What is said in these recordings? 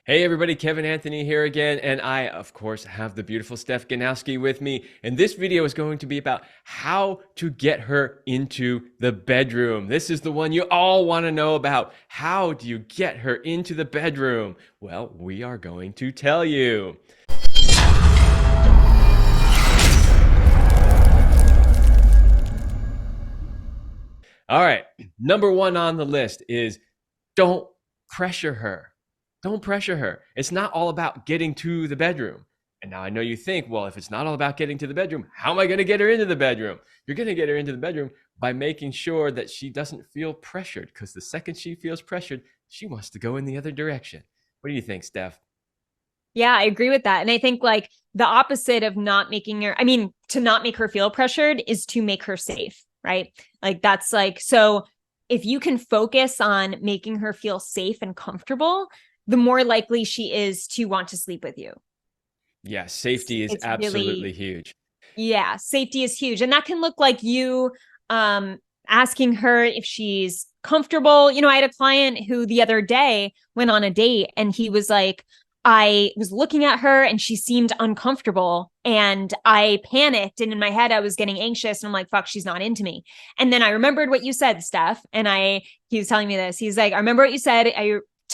Hey everybody, Kevin Anthony here again, and I, of course, have the beautiful Steph Ganowski with me. And this video is going to be about how to get her into the bedroom. This is the one you all want to know about. How do you get her into the bedroom? Well, we are going to tell you. All right, number one on the list is don't pressure her. Don't pressure her. It's not all about getting to the bedroom. And now I know you think, well, if it's not all about getting to the bedroom, how am I going to get her into the bedroom? You're going to get her into the bedroom by making sure that she doesn't feel pressured, because the second she feels pressured, she wants to go in the other direction. What do you think, Steph? Yeah, I agree with that. And I think like the opposite of not making her, I mean, to not make her feel pressured is to make her safe, right? Like that's like, so if you can focus on making her feel safe and comfortable, the more likely she is to want to sleep with you. Yeah, safety is It's absolutely really, huge. yeah, safety is huge. And that can look like you asking her if she's comfortable. I had a client who the other day went on a date and he was like, I was looking at her and she seemed uncomfortable and I panicked, and in my head I was getting anxious and I'm like, fuck, she's not into me. And then I remembered what you said, Steph, and he was telling me this. He's like, I remember what you said.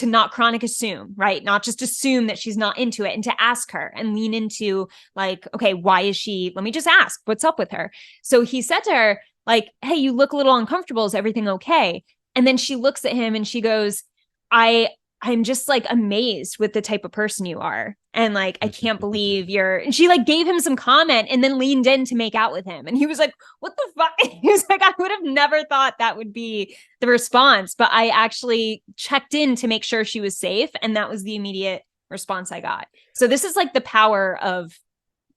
To not chronic assume, right? Not just assume that she's not into it, and to ask her and lean into like, okay, why is she, let me just ask what's up with her. So he said to her, like, hey, you look a little uncomfortable. Is everything okay? And then she looks at him and she goes, I I'm just like amazed with the type of person you are. And like, I can't believe you're, and she like gave him some comment and then leaned in to make out with him. And he was like, what the fuck? He was like, I would have never thought that would be the response, but I actually checked in to make sure she was safe. And that was the immediate response I got. So this is like the power of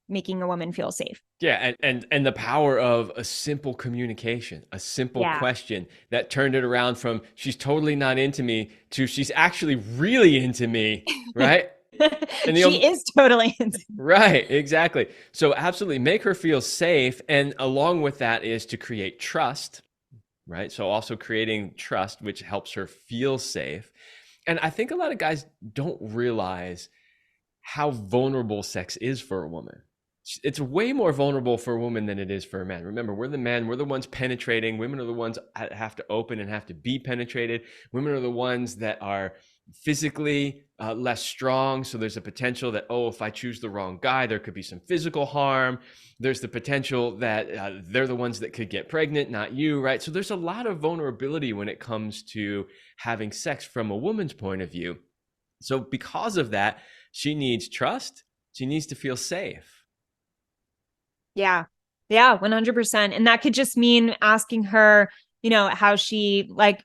making a woman feel safe. Yeah, and the power of a simple communication, a simple Yeah. question that turned it around from she's totally not into me to she's actually really into me, right? And She is totally right, exactly. So absolutely make her feel safe, and along with that is to create trust, right? So also creating trust, which helps her feel safe. And I think a lot of guys don't realize how vulnerable sex is for a woman. It's way more vulnerable for a woman than it is for a man. Remember, we're the men, we're the ones penetrating. Women are the ones that have to open and have to be penetrated. Women are the ones that are physically less strong. So there's a potential that, oh, if I choose the wrong guy, there could be some physical harm. There's the potential that they're the ones that could get pregnant, not you, right? So there's a lot of vulnerability when it comes to having sex from a woman's point of view. So because of that, she needs trust. She needs to feel safe. Yeah. Yeah, 100%. And that could just mean asking her, how she like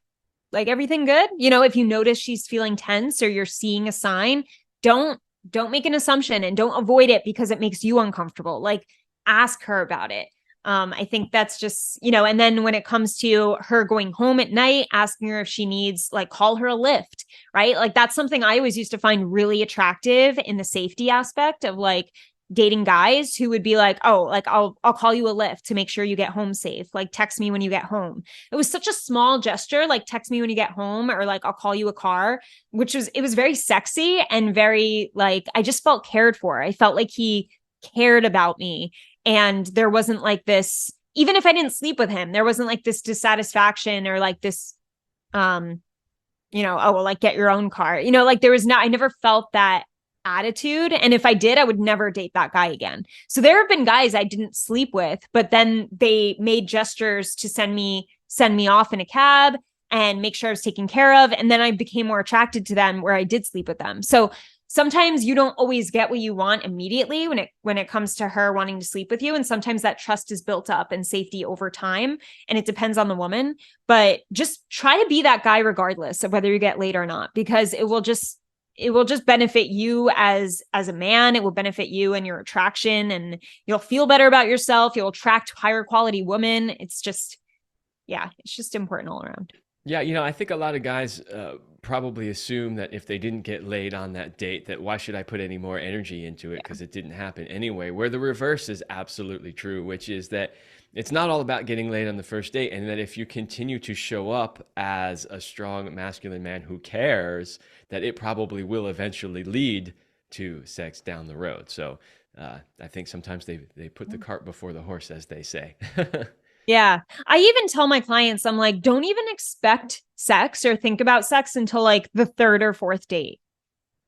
everything good? If you notice she's feeling tense or you're seeing a sign, don't don't make an assumption and don't avoid it because it makes you uncomfortable. Like ask her about it. I think that's just, and then when it comes to her going home at night, asking her if she needs, like, call her a lift, right? Like that's something I always used to find really attractive in the safety aspect of like dating guys who would be like, oh, like I'll call you a lift to make sure you get home safe. Like text me when you get home. It was such a small gesture, like text me when you get home, or like I'll call you a car, it was very sexy and very like I just felt cared for. I felt like he cared about me. And there wasn't like this, even if I didn't sleep with him, there wasn't like this dissatisfaction or like this oh well, like get your own car. Like there was not, I never felt that attitude. And if I did, I would never date that guy again. So there have been guys I didn't sleep with, but then they made gestures to send me off in a cab and make sure I was taken care of. And then I became more attracted to them where I did sleep with them. So sometimes you don't always get what you want immediately when it comes to her wanting to sleep with you. And sometimes that trust is built up and safety over time. And it depends on the woman. But just try to be that guy regardless of whether you get laid or not, because it will just benefit you as a man. It will benefit you and your attraction, and you'll feel better about yourself. You'll attract higher quality women. It's just, yeah, it's just important all around. Yeah, I think a lot of guys probably assume that if they didn't get laid on that date, that why should I put any more energy into it because it didn't happen anyway. Where the reverse is absolutely true, which is that it's not all about getting laid on the first date, and that if you continue to show up as a strong masculine man who cares, that it probably will eventually lead to sex down the road. So I think sometimes they put the cart before the horse, as they say. Yeah. I even tell my clients, I'm like, don't even expect sex or think about sex until like the third or fourth date,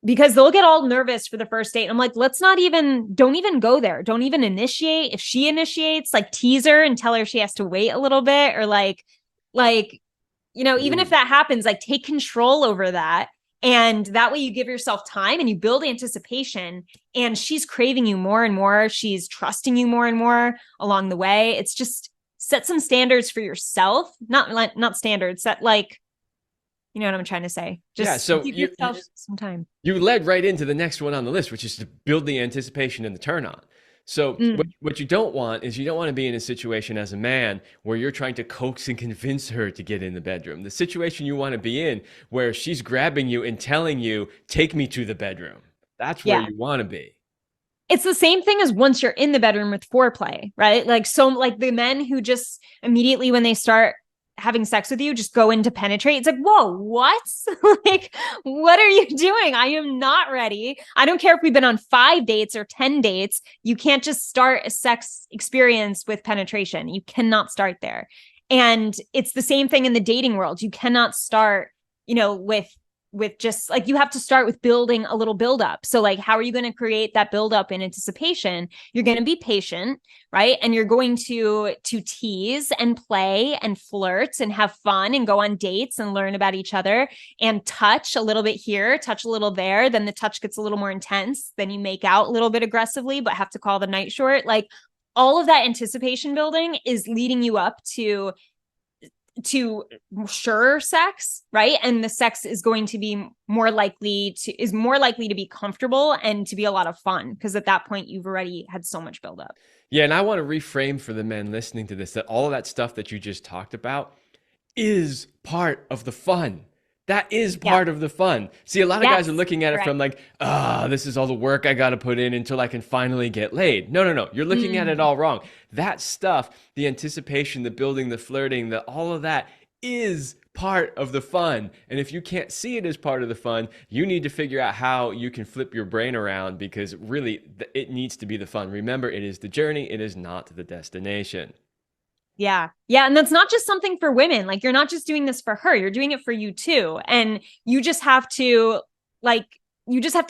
because they'll get all nervous for the first date. I'm like, don't even go there. Don't even initiate. If she initiates, like tease her and tell her she has to wait a little bit, or even if that happens, like take control over that. And that way you give yourself time and you build anticipation, and she's craving you more and more. She's trusting you more and more along the way. It's just set some standards for yourself, not standards, set like, you know what I'm trying to say? Just Yeah, so give yourself some time. you led right into the next one on the list, which is to build the anticipation and the turn on. So what you don't want is, you don't want to be in a situation as a man where you're trying to coax and convince her to get in the bedroom. The situation you want to be in where she's grabbing you and telling you, take me to the bedroom. That's where you want to be. It's the same thing as once you're in the bedroom with foreplay, right? Like the men who just immediately when they start having sex with you just go into penetrate. It's like, whoa, what? Like, what are you doing? I am not ready. I don't care if we've been on 5 dates or 10 dates. You can't just start a sex experience with penetration. You cannot start there. And it's the same thing in the dating world. You cannot start, with just like, you have to start with building a little buildup. So like, how are you going to create that buildup in anticipation? You're going to be patient, right? And you're going to tease and play and flirt and have fun and go on dates and learn about each other and touch a little bit here, touch a little there. Then the touch gets a little more intense. Then you make out a little bit aggressively, but have to call the night short. Like all of that anticipation building is leading you up to sure sex, right? And the sex is going to be more likely to be comfortable and to be a lot of fun, because at that point you've already had so much buildup. Yeah, and I want to reframe for the men listening to this that all of that stuff that you just talked about is part of the fun. That is part of the fun. See, a lot of guys are looking at it from like, this is all the work I got to put in until I can finally get laid. No. You're looking at it all wrong. That stuff, the anticipation, the building, the flirting, all of that is part of the fun. And if you can't see it as part of the fun, you need to figure out how you can flip your brain around, because really it needs to be the fun. Remember, it is the journey. It is not the destination. Yeah. Yeah. And that's not just something for women. Like, you're not just doing this for her, you're doing it for you too. And you just have to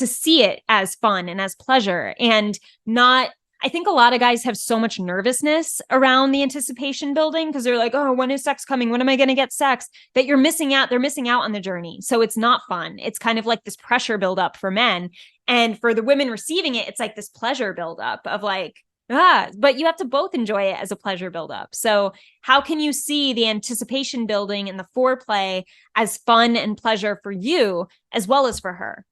see it as fun and as pleasure, and not, I think a lot of guys have so much nervousness around the anticipation building because they're like, oh, when is sex coming? When am I going to get sex? That you're missing out. They're missing out on the journey. So it's not fun. It's kind of like this pressure buildup for men. And for the women receiving it, it's like this pleasure buildup of like, but you have to both enjoy it as a pleasure buildup. So how can you see the anticipation building and the foreplay as fun and pleasure for you as well as for her?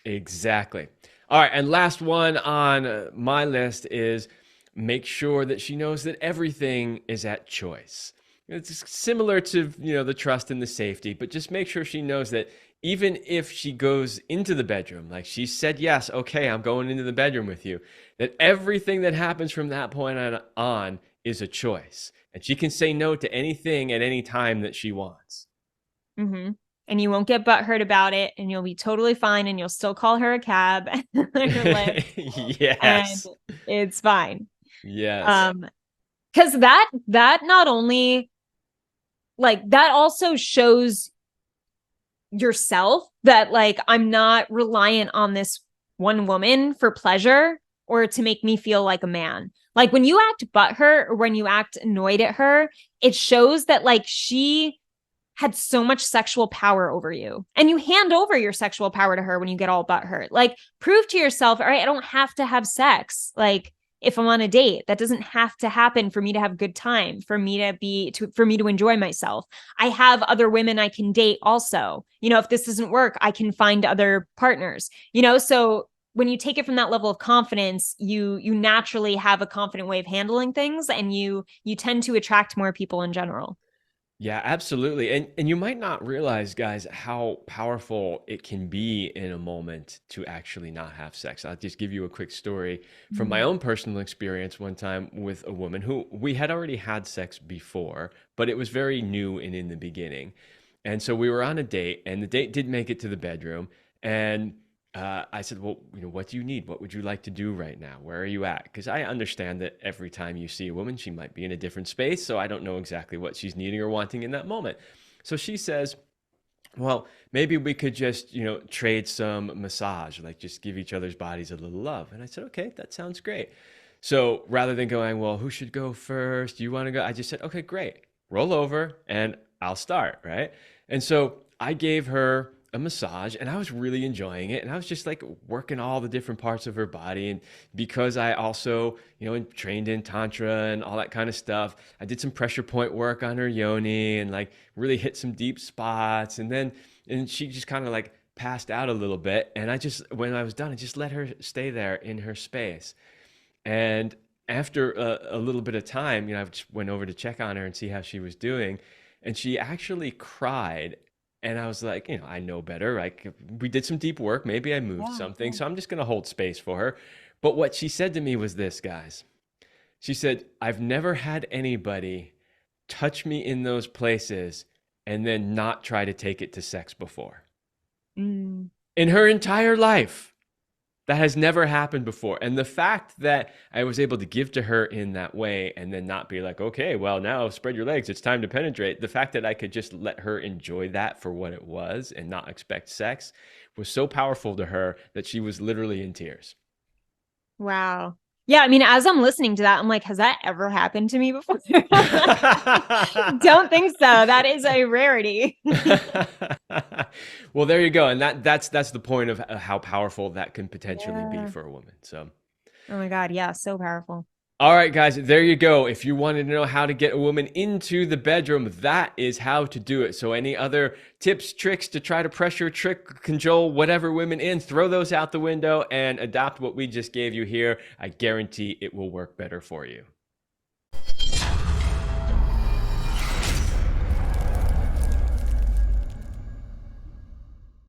Exactly. All right. And last one on my list is make sure that she knows that everything is at choice. It's similar to, the trust and the safety, but just make sure she knows that even if she goes into the bedroom, like she said, yes, okay, I'm going into the bedroom with you, that everything that happens from that point on is a choice. And she can say no to anything at any time that she wants. Mm-hmm. And you won't get butthurt about it, and you'll be totally fine, and you'll still call her a cab. Yes. And it's fine. Yes. Because that not only, like, that also shows yourself that, like, I'm not reliant on this one woman for pleasure or to make me feel like a man. Like, when you act butthurt or when you act annoyed at her, it shows that, like, she had so much sexual power over you, and you hand over your sexual power to her when you get all butthurt. Like, prove to yourself, all right, I don't have to have sex. Like, if I'm on a date, that doesn't have to happen for me to have a good time, for me to enjoy myself. I have other women I can date also. If this doesn't work, I can find other partners, so when you take it from that level of confidence, you naturally have a confident way of handling things, and you tend to attract more people in general. Yeah, absolutely. And you might not realize, guys, how powerful it can be in a moment to actually not have sex. I'll just give you a quick story from my Mm. own personal experience one time with a woman who we had already had sex before, but it was very new and in the beginning. And so we were on a date, and the date did make it to the bedroom. And I said, "Well, what do you need? What would you like to do right now? Where are you at?" Because I understand that every time you see a woman, she might be in a different space. So I don't know exactly what she's needing or wanting in that moment. So she says, "Well, maybe we could just, trade some massage, like just give each other's bodies a little love." And I said, "Okay, that sounds great." So rather than going, "Well, who should go first? Do you want to go?" I just said, "Okay, great. Roll over and I'll start." Right. And so I gave her a massage and I was really enjoying it. And I was just like working all the different parts of her body. And because I also, trained in Tantra and all that kind of stuff, I did some pressure point work on her yoni and like really hit some deep spots. And she just kind of like passed out a little bit. And when I was done, I just let her stay there in her space. And after a little bit of time, I just went over to check on her and see how she was doing. And she actually cried. And I was like, I know better. Like, we did some deep work. Maybe I moved Yeah. something. So I'm just going to hold space for her. But what she said to me was this, guys. She said, "I've never had anybody touch me in those places and then not try to take it to sex before Mm. in her entire life." That has never happened before. And the fact that I was able to give to her in that way and then not be like, "Okay, well, now spread your legs. It's time to penetrate." The fact that I could just let her enjoy that for what it was and not expect sex was so powerful to her that she was literally in tears. Wow. Yeah, I mean, as I'm listening to that, I'm like, has that ever happened to me before? Don't think so. That is a rarity. Well, there you go. And that's the point of how powerful that can potentially be Yeah. for a woman. So Oh my God. Yeah. So powerful. all right, guys, there you go. If you wanted to know how to get a woman into the bedroom, that is how to do it. So, any other tips, tricks to try to pressure, trick, cajole, whatever women in, throw those out the window and adopt what we just gave you here. I guarantee it will work better for you.